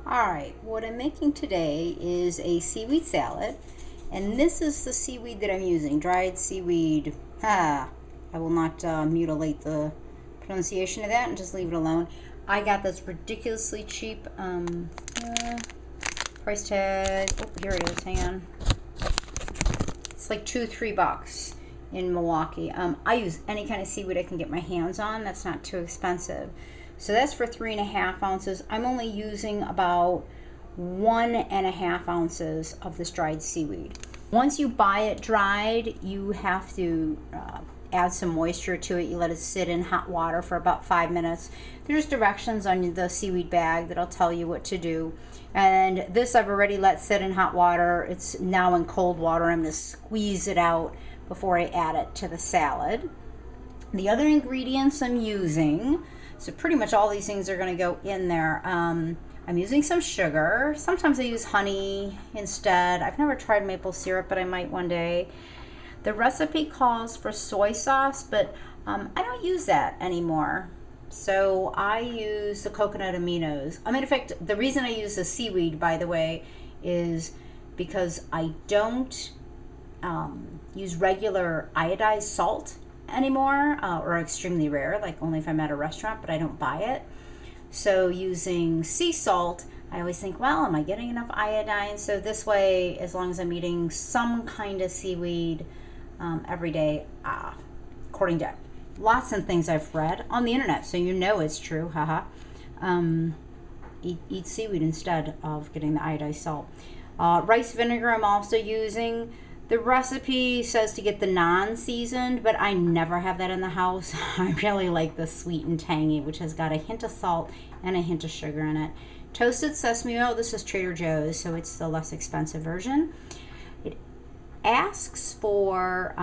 Alright, what I'm making today is a seaweed salad, and this is the seaweed that I'm using, dried seaweed. I will not mutilate the pronunciation of that and just leave it alone. I got this ridiculously cheap price tag. Oh, here it is, hang on. It's like $2-3 in Milwaukee. I use any kind of seaweed I can get my hands on. That's not too expensive. So that's for 3.5 ounces. I'm only using about 1.5 ounces of this dried seaweed. Once you buy it dried, you have to add some moisture to it. You let it sit in hot water for about 5 minutes. There's directions on the seaweed bag that'll tell you what to do. And this I've already let sit in hot water. It's now in cold water. I'm going to squeeze it out before I add it to the salad. The other ingredients I'm using, so pretty much all these things are going to go in there. I'm using some sugar. Sometimes I use honey instead. I've never tried maple syrup, but I might one day. The recipe calls for soy sauce, but I don't use that anymore. So I use the coconut aminos. I mean, in fact, the reason I use the seaweed, by the way, is because I don't use regular iodized salt anymore, or extremely rare, like only if I'm at a restaurant, but I don't buy it. So using sea salt, I always think, well, am I getting enough iodine? So this way, as long as I'm eating some kind of seaweed every day, according to lots of things I've read on the internet, so you know it's true, haha. Eat seaweed instead of getting the iodized salt. Rice vinegar I'm also using. The recipe says to get the non-seasoned, but I never have that in the house. I really like the sweet and tangy, which has got a hint of salt and a hint of sugar in it. Toasted sesame oil, this is Trader Joe's, so it's the less expensive version. It asks for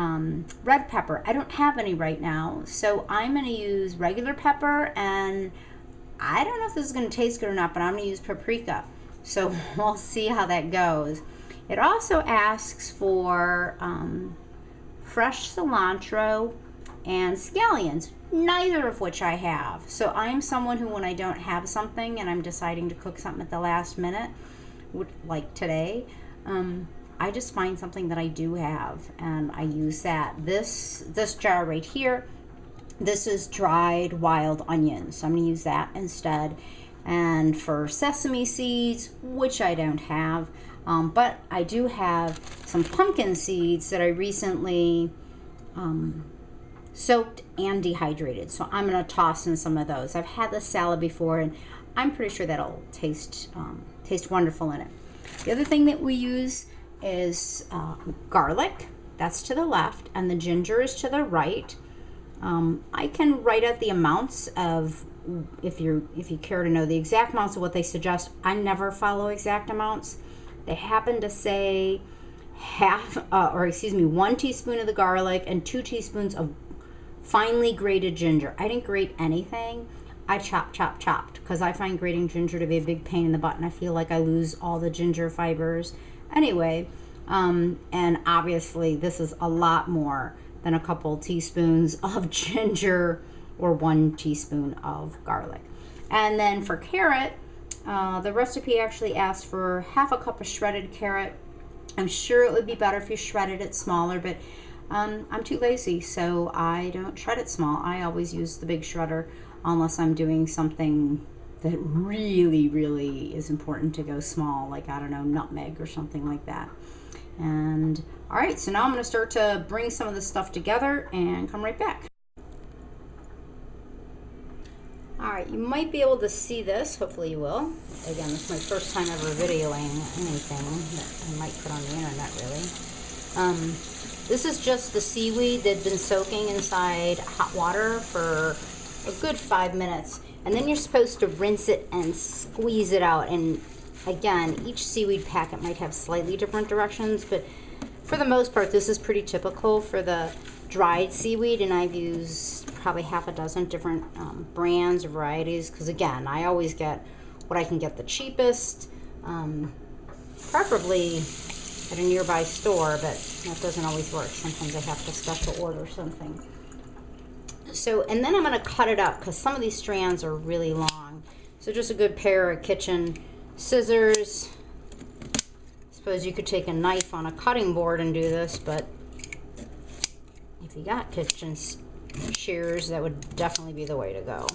red pepper. I don't have any right now, so I'm going to use regular pepper, and I don't know if this is going to taste good or not, but I'm going to use paprika. So we'll see how that goes. It also asks for fresh cilantro and scallions, neither of which I have. So I'm someone who, when I don't have something and I'm deciding to cook something at the last minute, like today, I just find something that I do have and I use that. This jar right here, this is dried wild onions, so I'm going to use that instead. And for sesame seeds, which I don't have, but I do have some pumpkin seeds that I recently soaked and dehydrated. So I'm going to toss in some of those. I've had this salad before, and I'm pretty sure that'll taste wonderful in it. The other thing that we use is garlic. That's to the left, and the ginger is to the right. I can write out the amounts of, if you care to know the exact amounts of what they suggest. I never follow exact amounts. They happen to say 1 teaspoon of the garlic and 2 teaspoons of finely grated ginger. I didn't grate anything. I chopped because I find grating ginger to be a big pain in the butt, and I feel like I lose all the ginger fibers. Anyway, and obviously this is a lot more than a couple teaspoons of ginger or 1 teaspoon of garlic. And then for carrot, the recipe actually asks for half a cup of shredded carrot. I'm sure it would be better if you shredded it smaller, but I'm too lazy, so I don't shred it small. I always use the big shredder unless I'm doing something that really, really is important to go small, like, I don't know, nutmeg or something like that. And all right, so now I'm going to start to bring some of this stuff together and come right back. Alright, you might be able to see this. Hopefully you will. Again, this is my first time ever videoing anything that I might put on the internet, really. This is just the seaweed that had been soaking inside hot water for a good 5 minutes. And then you're supposed to rinse it and squeeze it out. And again, each seaweed packet might have slightly different directions, but for the most part, this is pretty typical for the dried seaweed, and I've used probably half a dozen different brands or varieties, because again, I always get what I can get the cheapest, preferably at a nearby store, but that doesn't always work. Sometimes I have to special order something. So, and then I'm going to cut it up because some of these strands are really long. So just a good pair of kitchen scissors. Suppose you could take a knife on a cutting board and do this, but if you got kitchen shears, that would definitely be the way to go.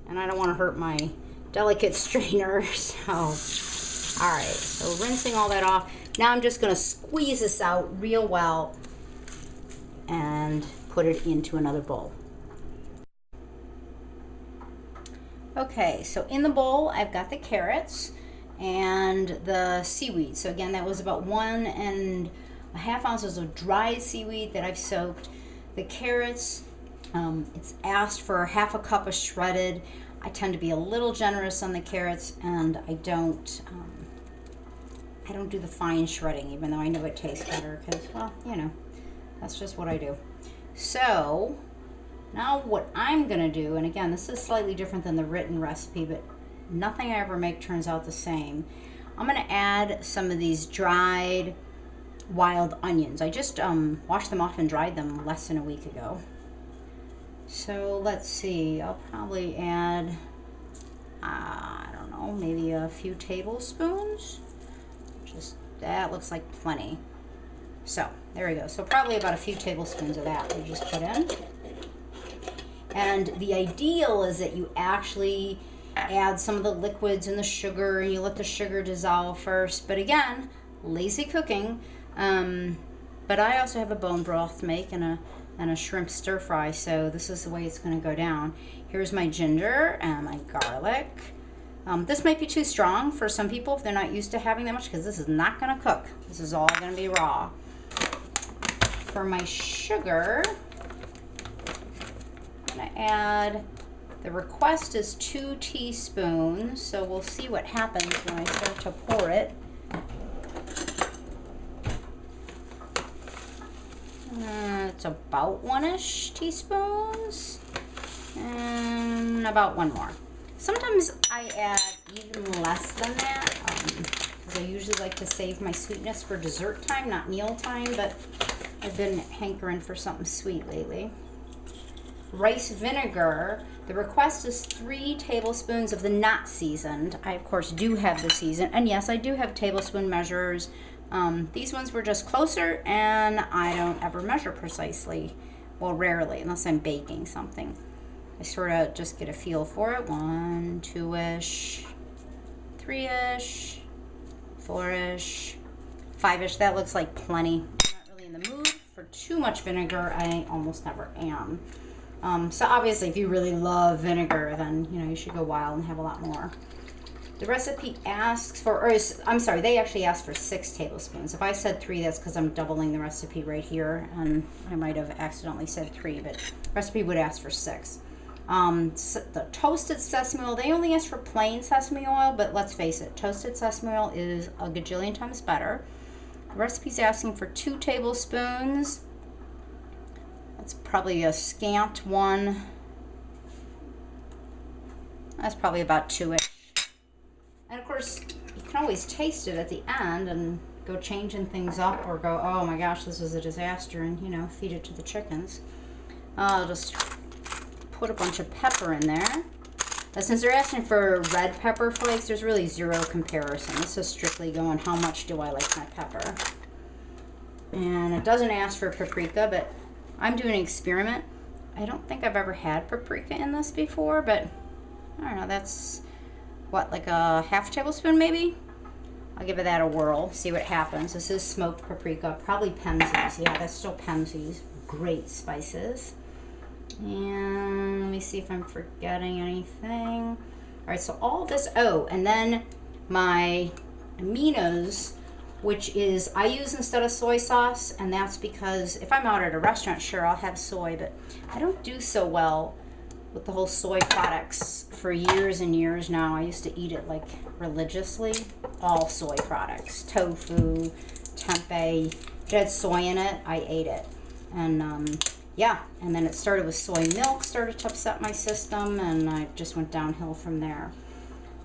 And I don't want to hurt my delicate strainer, so all right, so rinsing all that off. Now I'm just going to squeeze this out real well and put it into another bowl. Okay, so in the bowl I've got the carrots and the seaweed. So again, that was about 1.5 ounces of dried seaweed that I've soaked. The carrots, it's asked for 1/2 cup of shredded. I tend to be a little generous on the carrots, and I don't do the fine shredding, even though I know it tastes better because, well, you know, that's just what I do. So now what I'm gonna do, and again, this is slightly different than the written recipe, but nothing I ever make turns out the same. I'm gonna add some of these dried wild onions. I just washed them off and dried them less than a week ago. So let's see, I'll probably add, I don't know, maybe a few tablespoons. Just, that looks like plenty. So there we go. So probably about a few tablespoons of that we just put in. And the ideal is that you actually add some of the liquids and the sugar, and you let the sugar dissolve first. But again, lazy cooking. But I also have a bone broth to make and a shrimp stir fry, so this is the way it's going to go down. Here's my ginger and my garlic. This might be too strong for some people if they're not used to having that much, because this is not going to cook. This is all going to be raw. For my sugar, I'm going to add, the request is 2 teaspoons, so we'll see what happens when I start to pour it. It's about 1-ish teaspoons, and about 1 more. Sometimes I add even less than that, because I usually like to save my sweetness for dessert time, not meal time, but I've been hankering for something sweet lately. Rice vinegar, the request is 3 tablespoons of the not seasoned. I, of course, do have the seasoned, and yes, I do have tablespoon measures. These ones were just closer, and I don't ever measure precisely. Well, rarely, unless I'm baking something. I sort of just get a feel for it. 1, 2-ish, 3-ish, 4-ish, 5-ish. That looks like plenty. I'm not really in the mood for too much vinegar. I almost never am. So obviously, if you really love vinegar, then you know you should go wild and have a lot more. The recipe asks for, or I'm sorry, they actually asked for 6 tablespoons. If I said 3, that's because I'm doubling the recipe right here, and I might have accidentally said 3, but the recipe would ask for 6. The toasted sesame oil, they only ask for plain sesame oil, but let's face it, toasted sesame oil is a gajillion times better. The recipe's asking for 2 tablespoons. That's probably a scant 1. That's probably about 2-ish. And of course, you can always taste it at the end and go changing things up, or go, oh my gosh, this is a disaster, and you know, feed it to the chickens. I'll just put a bunch of pepper in there. But since they're asking for red pepper flakes, there's really 0 comparison. This is strictly going, how much do I like my pepper? And it doesn't ask for paprika, but I'm doing an experiment. I don't think I've ever had paprika in this before, but I don't know, that's what, like a 1/2 tablespoon maybe? I'll give it that a whirl, see what happens. This is smoked paprika, probably Penzeys. Yeah, that's still Penzeys. Great spices. And let me see if I'm forgetting anything. All right, so all this, oh, and then my aminos, which is, I use instead of soy sauce, and that's because if I'm out at a restaurant, sure, I'll have soy, but I don't do so well with the whole soy products for years and years now. I used to eat it like religiously. All soy products, tofu, tempeh. If it had soy in it, I ate it. And yeah, and then it started with soy milk, started to upset my system, and I just went downhill from there.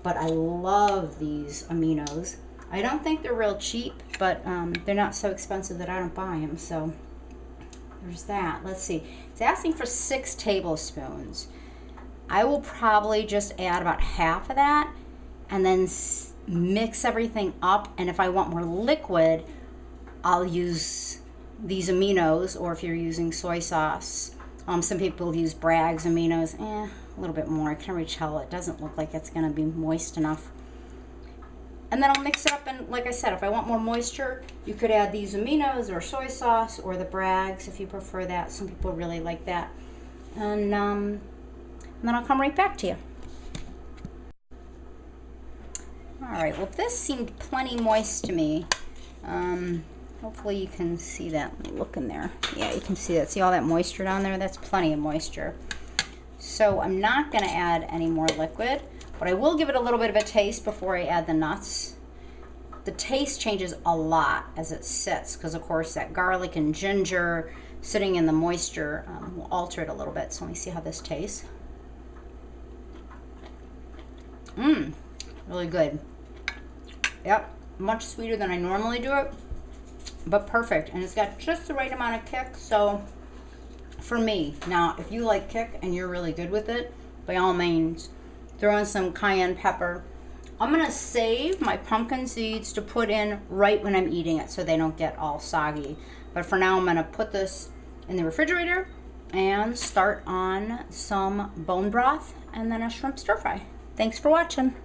But I love these aminos. I don't think they're real cheap, but they're not so expensive that I don't buy them, so there's that. Let's see. It's asking for 6 tablespoons. I will probably just add about 1/2 of that, and then mix everything up. And if I want more liquid, I'll use these aminos, or if you're using soy sauce, some people use Bragg's aminos, a little bit more. I can already tell it doesn't look like it's going to be moist enough. And then I'll mix it up, and like I said, if I want more moisture, you could add these aminos or soy sauce or the Bragg's if you prefer that. Some people really like that. And then I'll come right back to you. All right, well, this seemed plenty moist to me. Hopefully you can see that. Let me look in there. Yeah, you can see that. See all that moisture down there? That's plenty of moisture. So I'm not going to add any more liquid, but I will give it a little bit of a taste before I add the nuts. The taste changes a lot as it sits, because of course that garlic and ginger sitting in the moisture will alter it a little bit. So let me see how this tastes. Really good. Yep, much sweeter than I normally do it, but perfect. And it's got just the right amount of kick, so for me. Now, if you like kick and you're really good with it, by all means, throw in some cayenne pepper. I'm gonna save my pumpkin seeds to put in right when I'm eating it so they don't get all soggy. But for now, I'm gonna put this in the refrigerator and start on some bone broth and then a shrimp stir fry. Thanks for watching.